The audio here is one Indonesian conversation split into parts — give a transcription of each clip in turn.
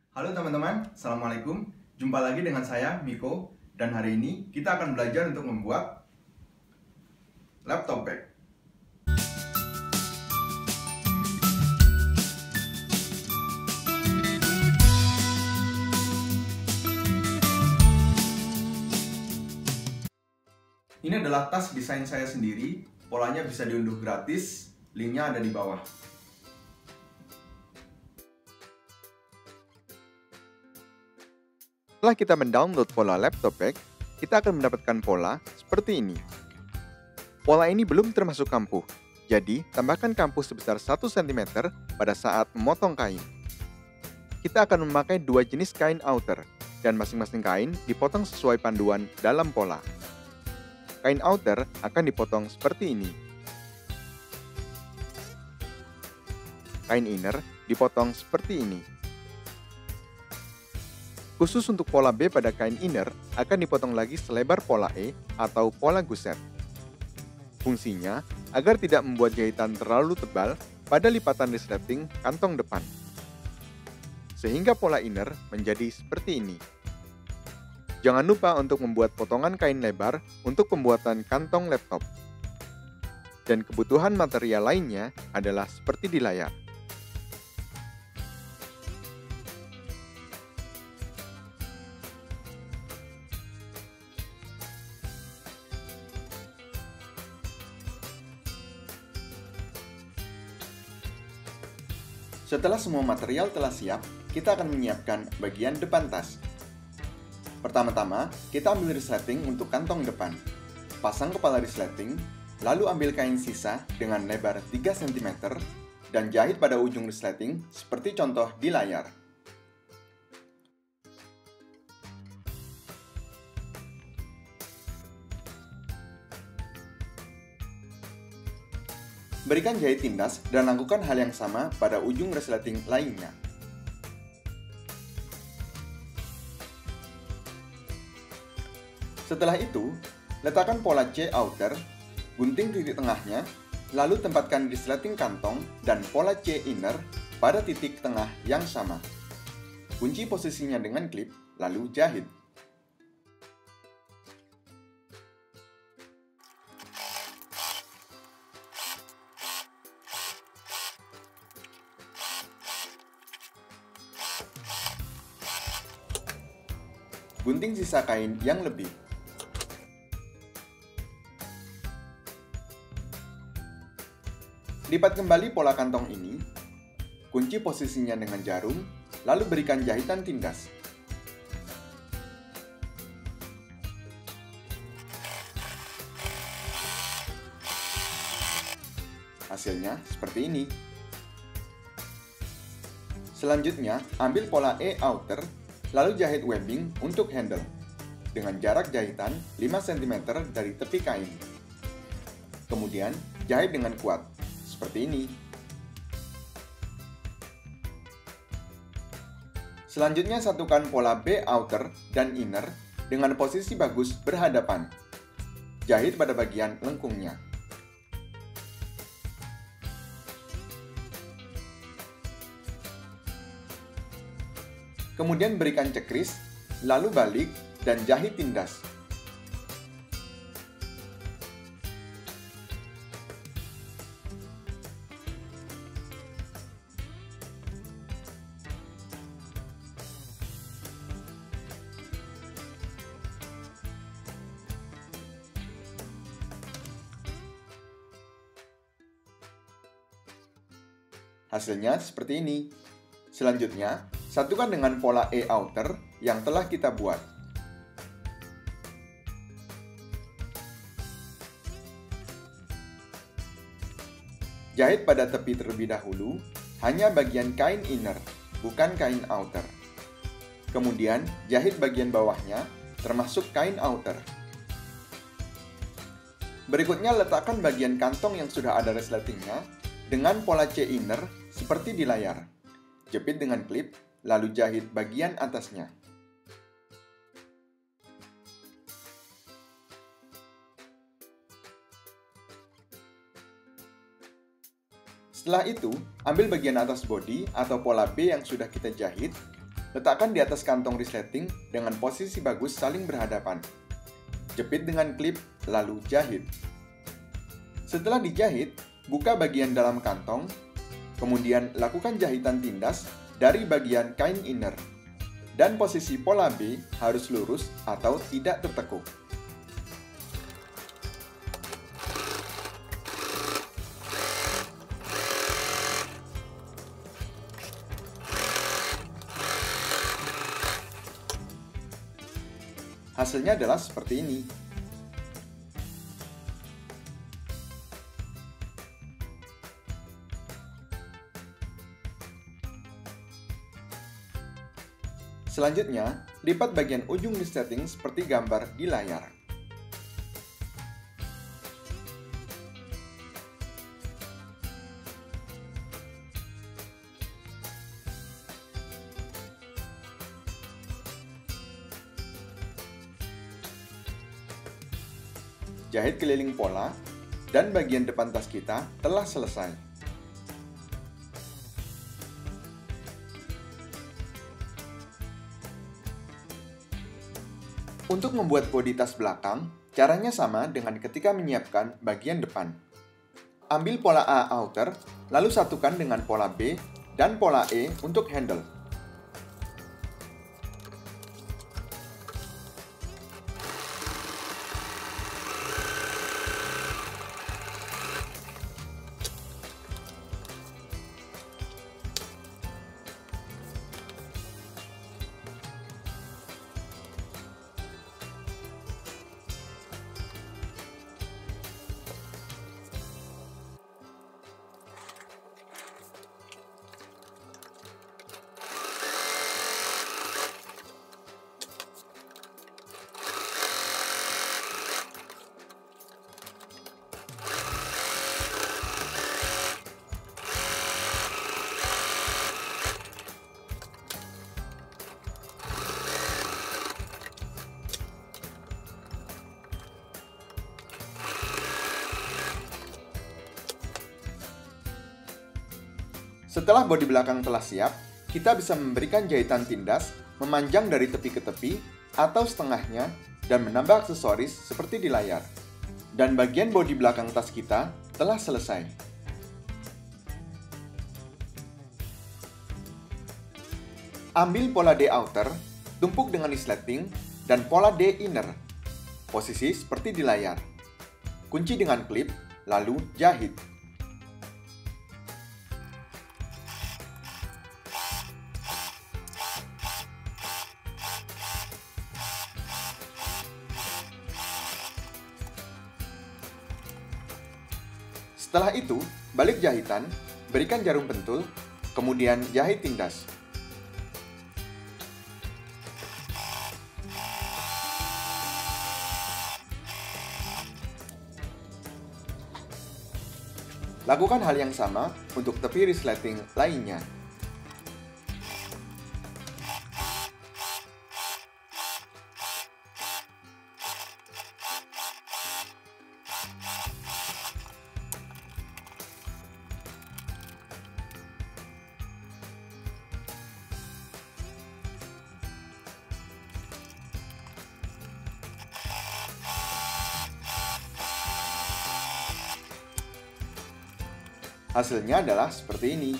Halo teman-teman, Assalamualaikum. Jumpa lagi dengan saya, Miko. Dan hari ini kita akan belajar untuk membuat laptop bag. Ini adalah tas desain saya sendiri. Polanya bisa diunduh gratis, linknya ada di bawah. Setelah kita mendownload pola laptop bag, kita akan mendapatkan pola seperti ini. Pola ini belum termasuk kampuh, jadi tambahkan kampuh sebesar 1 cm pada saat memotong kain. Kita akan memakai dua jenis kain outer, dan masing-masing kain dipotong sesuai panduan dalam pola. Kain outer akan dipotong seperti ini. Kain inner dipotong seperti ini. Khusus untuk pola B pada kain inner, akan dipotong lagi selebar pola E atau pola guset. Fungsinya, agar tidak membuat jahitan terlalu tebal pada lipatan resleting kantong depan. Sehingga pola inner menjadi seperti ini. Jangan lupa untuk membuat potongan kain lebar untuk pembuatan kantong laptop. Dan kebutuhan material lainnya adalah seperti di layar. Setelah semua material telah siap, kita akan menyiapkan bagian depan tas. Pertama-tama, kita ambil resleting untuk kantong depan. Pasang kepala resleting, lalu ambil kain sisa dengan lebar 3 cm dan jahit pada ujung resleting seperti contoh di layar. Berikan jahit tindas dan lakukan hal yang sama pada ujung resleting lainnya. Setelah itu, letakkan pola C outer, gunting titik tengahnya, lalu tempatkan resleting kantong dan pola C inner pada titik tengah yang sama. Kunci posisinya dengan klip, lalu jahit. Gunting sisa kain yang lebih. Lipat kembali pola kantong ini, kunci posisinya dengan jarum, lalu berikan jahitan tindas. Hasilnya seperti ini. Selanjutnya, ambil pola E outer, lalu jahit webbing untuk handle dengan jarak jahitan 5 cm dari tepi kain. Kemudian, jahit dengan kuat, seperti ini. Selanjutnya, satukan pola B outer dan inner dengan posisi bagus berhadapan. Jahit pada bagian lengkungnya. Kemudian berikan cekris, lalu balik dan jahit tindas. Hasilnya seperti ini. Selanjutnya, satukan dengan pola E outer yang telah kita buat. Jahit pada tepi terlebih dahulu, hanya bagian kain inner, bukan kain outer. Kemudian, jahit bagian bawahnya, termasuk kain outer. Berikutnya, letakkan bagian kantong yang sudah ada resletingnya dengan pola C inner seperti di layar. Jepit dengan klip, lalu jahit bagian atasnya. Setelah itu, ambil bagian atas bodi atau pola B yang sudah kita jahit, Letakkan di atas kantong resleting dengan posisi bagus saling berhadapan. Jepit dengan klip, lalu jahit. Setelah dijahit, buka bagian dalam kantong, kemudian lakukan jahitan tindas dari bagian kain inner. Dan posisi pola B harus lurus atau tidak tertekuk. Hasilnya adalah seperti ini. Selanjutnya, lipat bagian ujung resleting seperti gambar di layar. Jahit keliling pola, dan bagian depan tas kita telah selesai. Untuk membuat bodi tas belakang, caranya sama dengan ketika menyiapkan bagian depan. Ambil pola A outer, lalu satukan dengan pola B dan pola E untuk handle. Setelah bodi belakang telah siap, kita bisa memberikan jahitan tindas memanjang dari tepi ke tepi atau setengahnya dan menambah aksesoris seperti di layar. Dan bagian bodi belakang tas kita telah selesai. Ambil pola D outer, tumpuk dengan resleting, dan pola D inner. Posisi seperti di layar. Kunci dengan klip, lalu jahit. Setelah itu, balik jahitan, berikan jarum pentul, kemudian jahit tindas. Lakukan hal yang sama untuk tepi resleting lainnya. Hasilnya adalah seperti ini.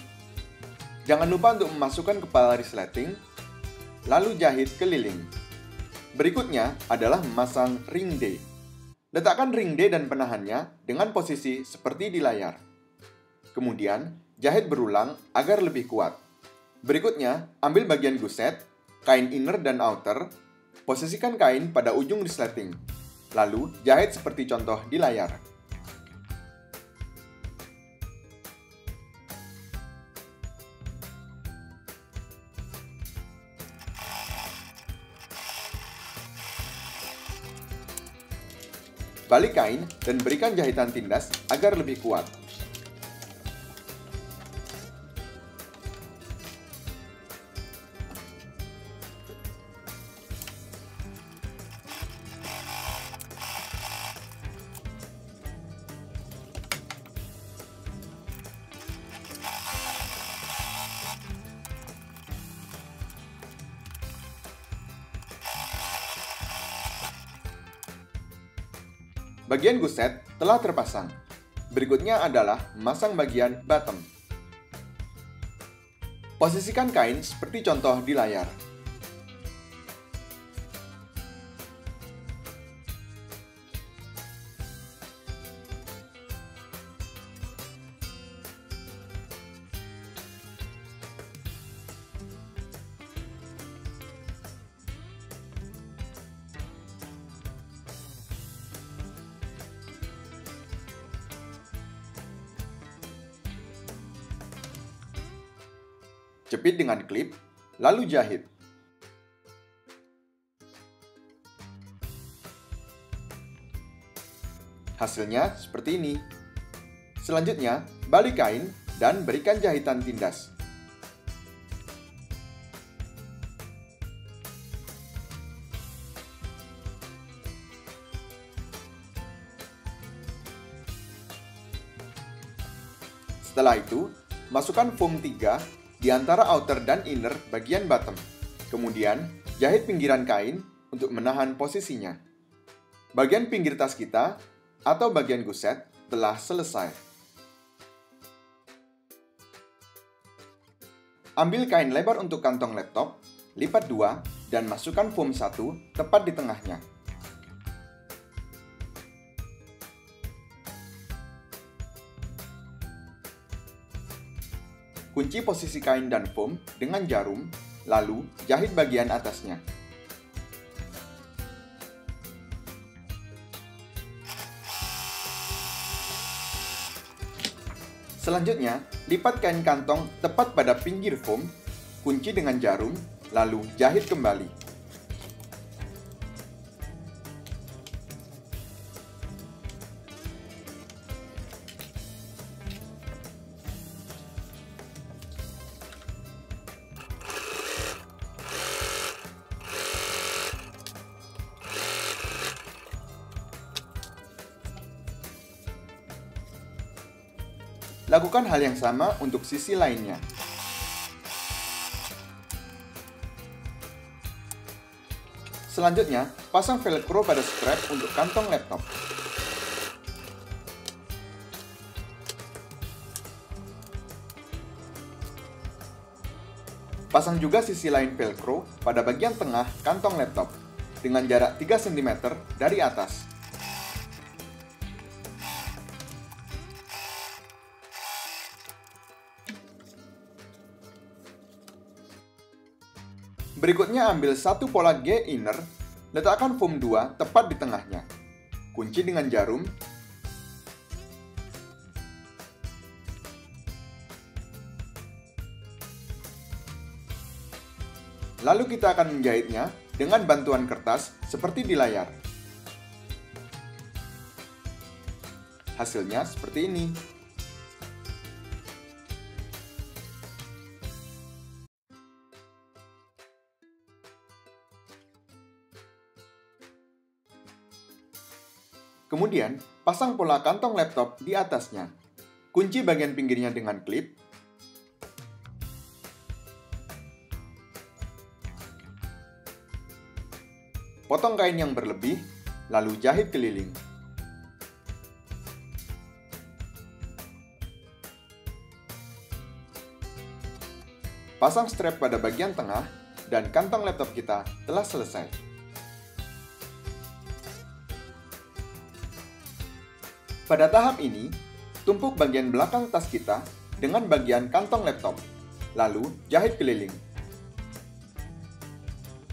Jangan lupa untuk memasukkan kepala resleting, lalu jahit keliling. Berikutnya adalah memasang ring D. Letakkan ring D dan penahannya dengan posisi seperti di layar. Kemudian, jahit berulang agar lebih kuat. Berikutnya, ambil bagian guset, kain inner dan outer, posisikan kain pada ujung resleting. Lalu, jahit seperti contoh di layar. Balik kain dan berikan jahitan tindas agar lebih kuat. Bagian guset telah terpasang. Berikutnya adalah memasang bagian bottom. Posisikan kain seperti contoh di layar. Jepit dengan klip, lalu jahit. Hasilnya seperti ini. Selanjutnya, balik kain dan berikan jahitan tindas. Setelah itu, masukkan foam 3 di antara outer dan inner bagian bottom. Kemudian, jahit pinggiran kain untuk menahan posisinya. Bagian pinggir tas kita atau bagian guset telah selesai. Ambil kain lebar untuk kantong laptop, lipat 2, dan masukkan foam 1 tepat di tengahnya. Kunci posisi kain dan foam dengan jarum, lalu jahit bagian atasnya. Selanjutnya, lipat kain kantong tepat pada pinggir foam, kunci dengan jarum, lalu jahit kembali. Lakukan hal yang sama untuk sisi lainnya. Selanjutnya, pasang velcro pada strap untuk kantong laptop. Pasang juga sisi lain velcro pada bagian tengah kantong laptop dengan jarak 3 cm dari atas. Berikutnya ambil satu pola G inner, letakkan foam 2 tepat di tengahnya. Kunci dengan jarum. Lalu kita akan menjahitnya dengan bantuan kertas seperti di layar. Hasilnya seperti ini. Kemudian, pasang pola kantong laptop di atasnya. Kunci bagian pinggirnya dengan klip. Potong kain yang berlebih, lalu jahit keliling. Pasang strap pada bagian tengah, dan kantong laptop kita telah selesai. Pada tahap ini, tumpuk bagian belakang tas kita dengan bagian kantong laptop, lalu jahit keliling.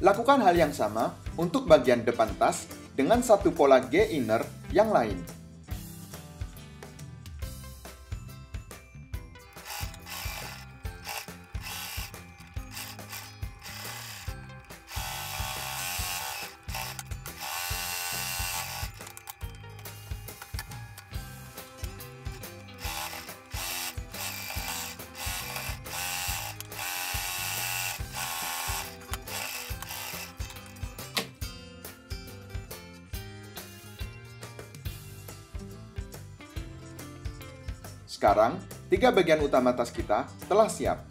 Lakukan hal yang sama untuk bagian depan tas dengan satu pola G inner yang lain. Sekarang, 3 bagian utama tas kita telah siap.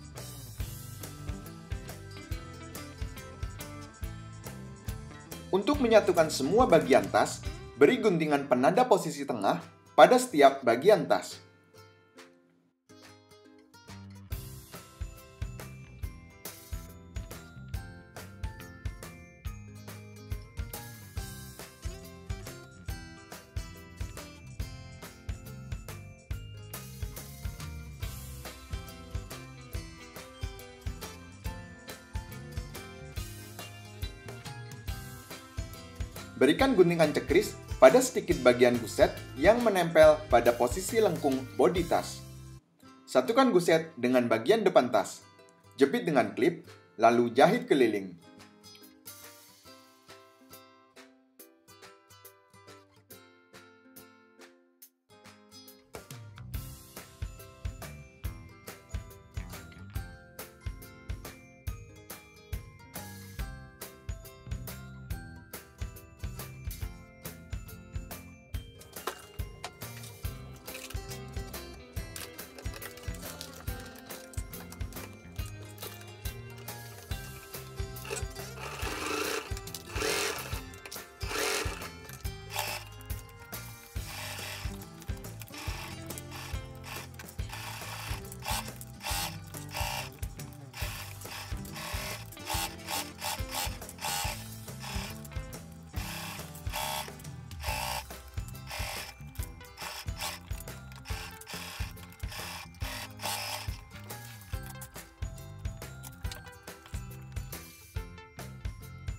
Untuk menyatukan semua bagian tas, Beri guntingan penanda posisi tengah pada setiap bagian tas. Berikan guntingan cekris pada sedikit bagian guset yang menempel pada posisi lengkung bodi tas. Satukan guset dengan bagian depan tas. Jepit dengan klip, lalu jahit keliling.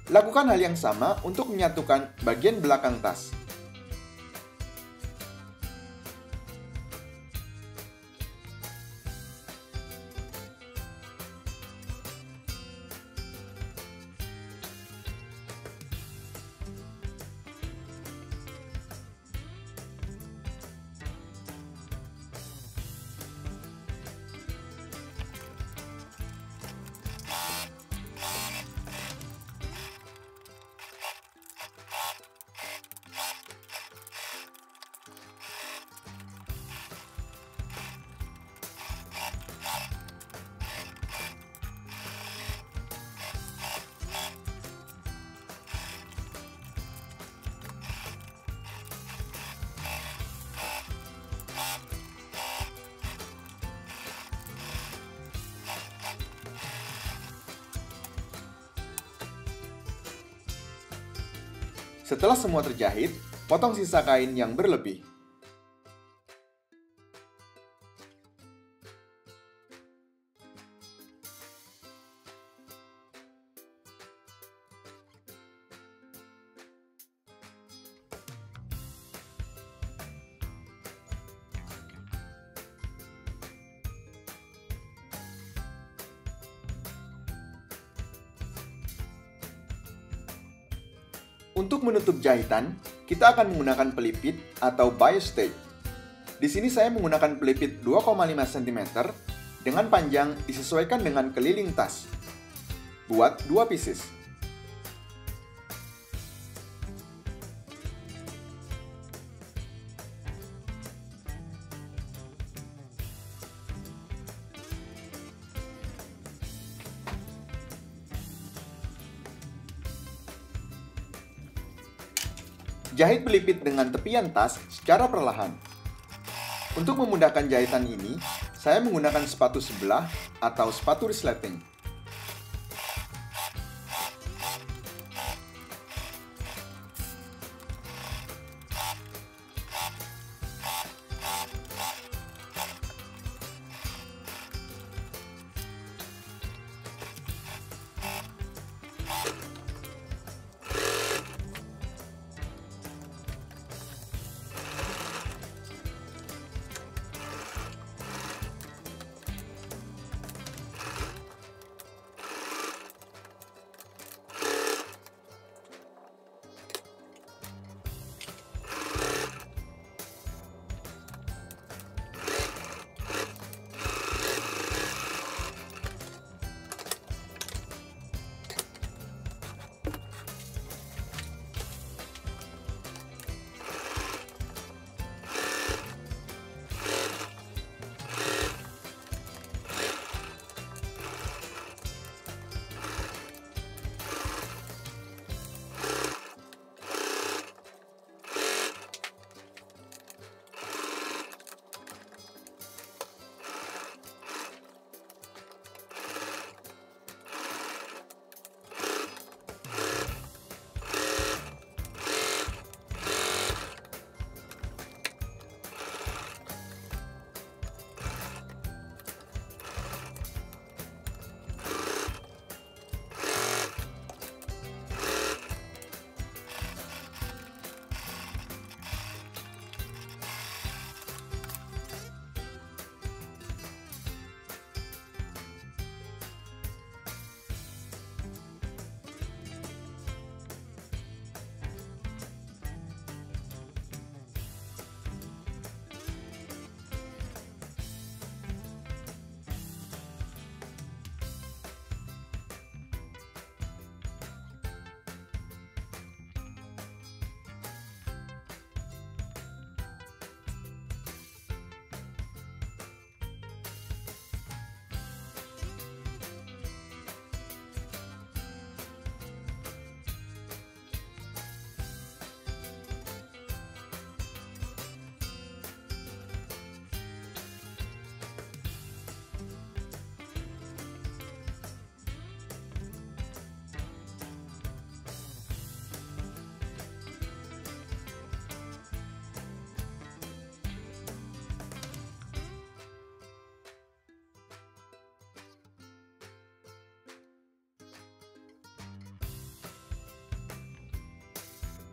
Lakukan hal yang sama untuk menyatukan bagian belakang tas. Setelah semua terjahit, potong sisa kain yang berlebih. Untuk menutup jahitan, kita akan menggunakan pelipit atau bias tape. Di sini saya menggunakan pelipit 2,5 cm dengan panjang disesuaikan dengan keliling tas. Buat 2 pieces. Jahit pelipit dengan tepian tas secara perlahan. Untuk memudahkan jahitan ini, saya menggunakan sepatu sebelah atau sepatu resleting.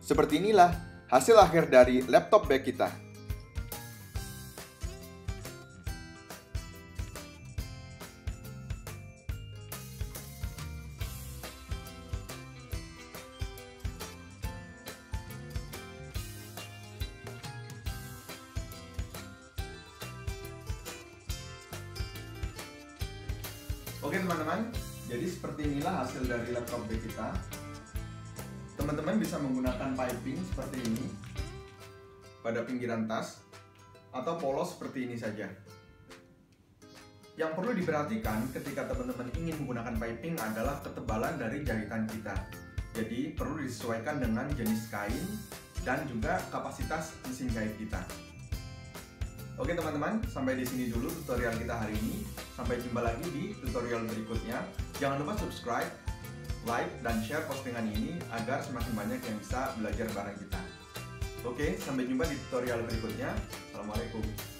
Seperti inilah hasil akhir dari laptop bag kita. Oke teman-teman, jadi seperti inilah hasil dari laptop bag kita. Teman-teman bisa menggunakan piping seperti ini pada pinggiran tas atau polos seperti ini saja. Yang perlu diperhatikan ketika teman-teman ingin menggunakan piping adalah ketebalan dari jahitan kita. Jadi perlu disesuaikan dengan jenis kain dan juga kapasitas mesin jahit kita. Oke teman-teman, sampai di sini dulu tutorial kita hari ini. Sampai jumpa lagi di tutorial berikutnya. Jangan lupa subscribe, like, dan share postingan ini agar semakin banyak yang bisa belajar bareng kita. Oke, sampai jumpa di tutorial berikutnya. Assalamualaikum.